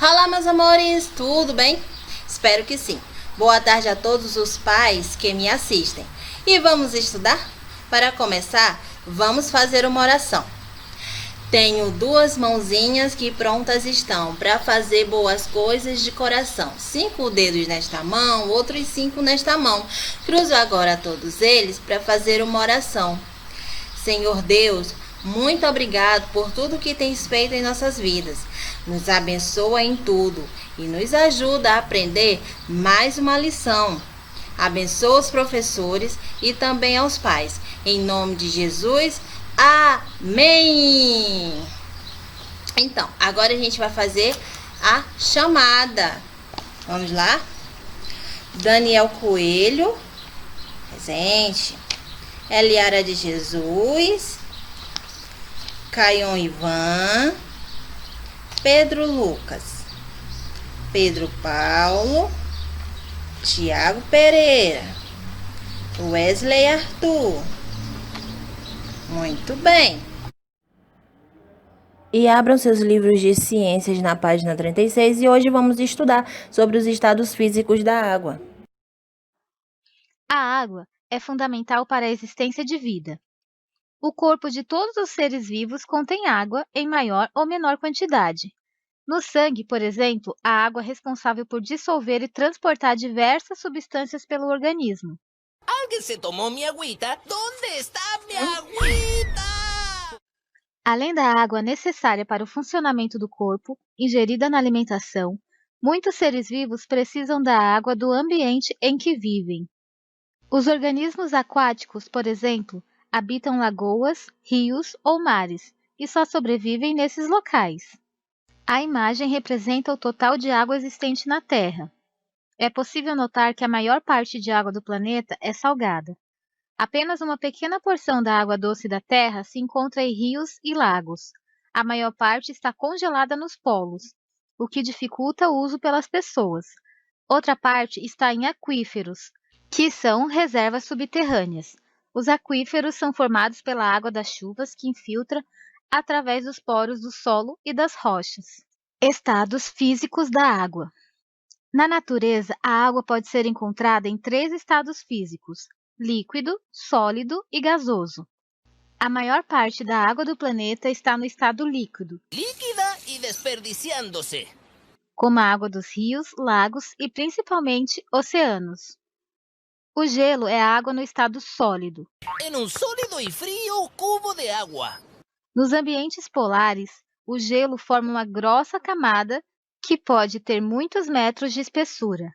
Olá, meus amores, tudo bem? Espero que sim. Boa tarde a todos os pais que me assistem. E vamos estudar? Para começar, vamos fazer uma oração. Tenho duas mãozinhas que prontas estão para fazer boas coisas de coração. 5 dedos nesta mão, outros 5 nesta mão. Cruzo agora todos eles para fazer uma oração. Senhor Deus, muito obrigado por tudo que tens feito em nossas vidas. Nos abençoa em tudo e nos ajuda a aprender mais uma lição. Abençoa os professores e também aos pais. Em nome de Jesus, amém! Então, agora a gente vai fazer a chamada. Vamos lá? Daniel Coelho, presente. Eliara de Jesus, Caion Ivan, Pedro Lucas, Pedro Paulo, Tiago Pereira, Wesley Arthur. Muito bem. E abram seus livros de ciências na página 36 e hoje vamos estudar sobre os estados físicos da água. A água é fundamental para a existência de vida. O corpo de todos os seres vivos contém água em maior ou menor quantidade. No sangue, por exemplo, a água é responsável por dissolver e transportar diversas substâncias pelo organismo. Alguien se tomó mi agüita. ¿Dónde está mi agüita? Além da água necessária para o funcionamento do corpo, ingerida na alimentação, muitos seres vivos precisam da água do ambiente em que vivem. Os organismos aquáticos, por exemplo, habitam lagoas, rios ou mares e só sobrevivem nesses locais. A imagem representa o total de água existente na Terra. É possível notar que a maior parte de água do planeta é salgada. Apenas uma pequena porção da água doce da Terra se encontra em rios e lagos. A maior parte está congelada nos polos, o que dificulta o uso pelas pessoas. Outra parte está em aquíferos, que são reservas subterrâneas. Os aquíferos são formados pela água das chuvas que infiltra através dos poros do solo e das rochas. Estados físicos da água. Na natureza, a água pode ser encontrada em 3 estados físicos: líquido, sólido e gasoso. A maior parte da água do planeta está no estado líquido, Líquida y desperdiciándose. como a água dos rios, lagos e principalmente oceanos. O gelo é a água no estado sólido. En un sólido y frío cubo de agua. Nos ambientes polares, o gelo forma uma grossa camada que pode ter muitos metros de espessura.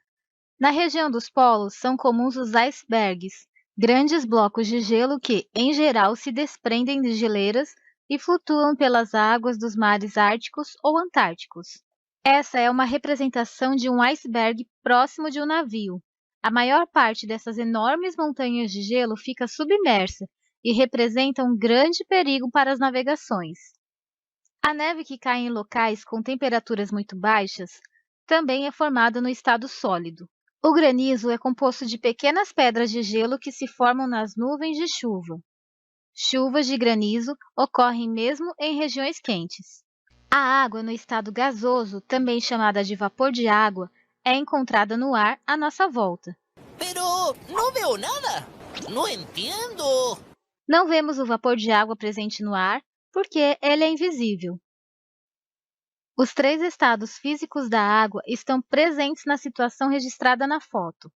Na região dos polos são comuns os icebergs, grandes blocos de gelo que, em geral, se desprendem de geleiras e flutuam pelas águas dos mares árticos ou antárticos. Essa é uma representação de um iceberg próximo de um navio. A maior parte dessas enormes montanhas de gelo fica submersa e representa um grande perigo para as navegações. A neve que cai em locais com temperaturas muito baixas também é formada no estado sólido. O granizo é composto de pequenas pedras de gelo que se formam nas nuvens de chuva. Chuvas de granizo ocorrem mesmo em regiões quentes. A água no estado gasoso, também chamada de vapor de água, é encontrada no ar à nossa volta. Pero no veo nada. No entiendo. Não vemos o vapor de água presente no ar porque ele é invisível. Os 3 estados físicos da água estão presentes na situação registrada na foto.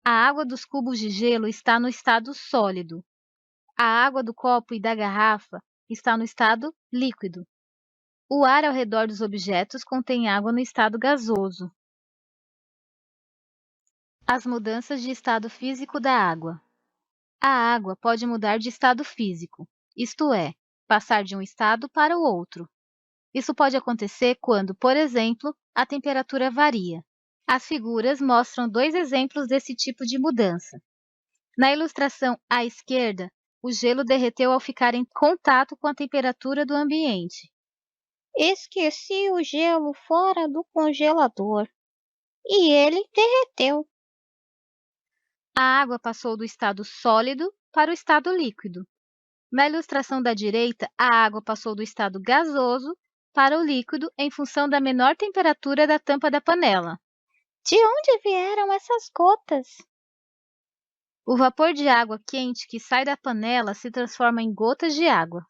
A água dos cubos de gelo está no estado sólido. A água do copo e da garrafa está no estado líquido. O ar ao redor dos objetos contém água no estado gasoso. As mudanças de estado físico da água. A água pode mudar de estado físico, isto é, passar de um estado para o outro. Isso pode acontecer quando, por exemplo, a temperatura varia. As figuras mostram 2 exemplos desse tipo de mudança. Na ilustração à esquerda, o gelo derreteu ao ficar em contato com a temperatura do ambiente. Esqueci o gelo fora do congelador e ele derreteu. A água passou do estado sólido para o estado líquido. Na ilustração da direita, a água passou do estado gasoso para o líquido em função da menor temperatura da tampa da panela. De onde vieram essas gotas? O vapor de água quente que sai da panela se transforma em gotas de água.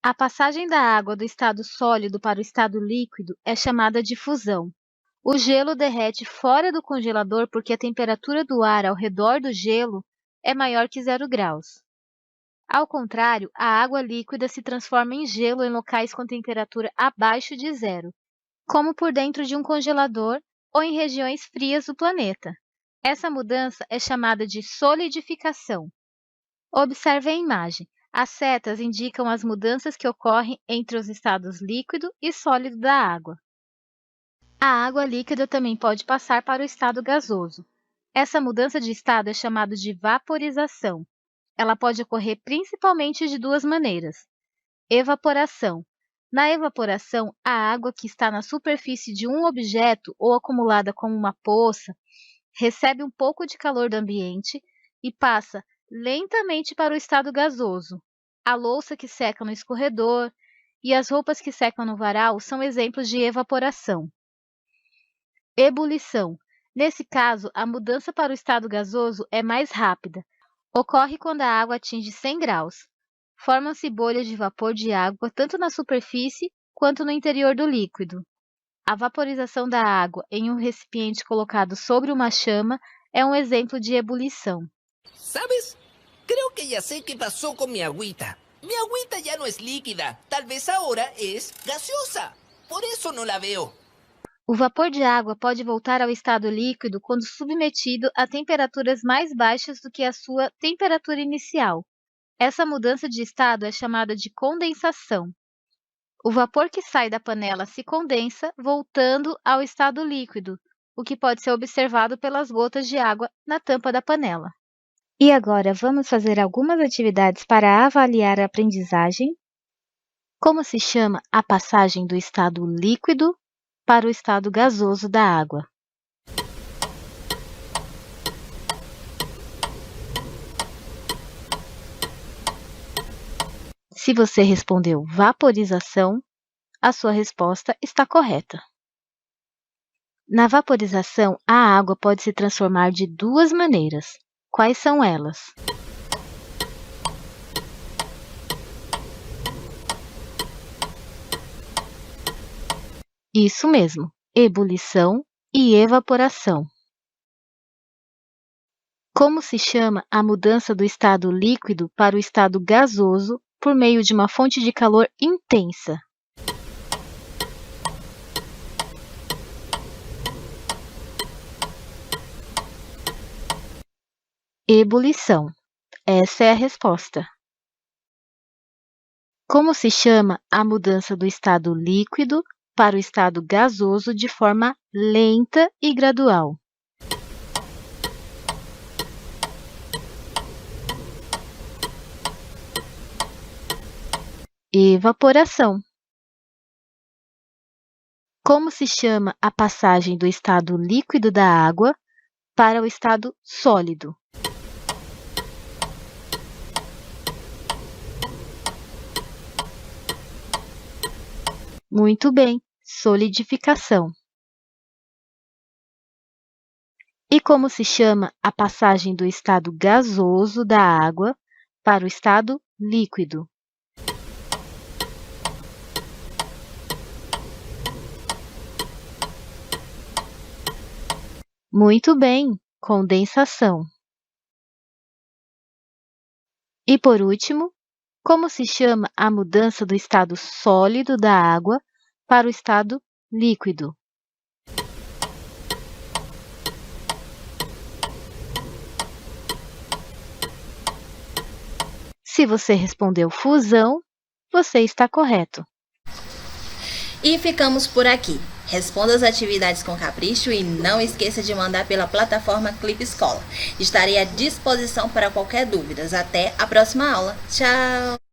A passagem da água do estado sólido para o estado líquido é chamada de fusão. O gelo derrete fora do congelador porque a temperatura do ar ao redor do gelo é maior que 0 graus. Ao contrário, a água líquida se transforma em gelo em locais com temperatura abaixo de 0, como por dentro de um congelador ou em regiões frias do planeta. Essa mudança é chamada de solidificação. Observe a imagem. As setas indicam as mudanças que ocorrem entre os estados líquido e sólido da água. A água líquida também pode passar para o estado gasoso. Essa mudança de estado é chamada de vaporização. Ela pode ocorrer principalmente de duas maneiras. Evaporação. Na evaporação, a água que está na superfície de um objeto ou acumulada como uma poça recebe um pouco de calor do ambiente e passa lentamente para o estado gasoso. A louça que seca no escorredor e as roupas que secam no varal são exemplos de evaporação. Ebulição. Nesse caso, a mudança para o estado gasoso é mais rápida. Ocorre quando a água atinge 100 graus. Formam-se bolhas de vapor de água tanto na superfície quanto no interior do líquido. A vaporização da água em um recipiente colocado sobre uma chama é um exemplo de ebulição. ¿Sabes? Creo que ya sé qué pasó con mi agüita. Mi agüita ya no es líquida. Tal vez ahora es gaseosa. Por eso no la veo. O vapor de água pode voltar ao estado líquido quando submetido a temperaturas mais baixas do que a sua temperatura inicial. Essa mudança de estado é chamada de condensação. O vapor que sai da panela se condensa, voltando ao estado líquido, o que pode ser observado pelas gotas de água na tampa da panela. E agora vamos fazer algumas atividades para avaliar a aprendizagem. Como se chama a passagem do estado líquido para o estado gasoso da água? Se você respondeu vaporização, a sua resposta está correta. Na vaporização, a água pode se transformar de duas maneiras. Quais são elas? Isso mesmo, ebulição e evaporação. Como se chama a mudança do estado líquido para o estado gasoso por meio de uma fonte de calor intensa? Ebulição. Essa é a resposta. Como se chama a mudança do estado líquido para o estado gasoso de forma lenta e gradual? Evaporação. Como se chama a passagem do estado líquido da água para o estado sólido? Muito bem, solidificação. E como se chama a passagem do estado gasoso da água para o estado líquido? Muito bem, condensação. E por último, como se chama a mudança do estado sólido da água para o estado líquido? Se você respondeu fusão, você está correto. E ficamos por aqui. Responda as atividades com capricho e não esqueça de mandar pela plataforma Clipe Escola. Estarei à disposição para qualquer dúvida. Até a próxima aula. Tchau!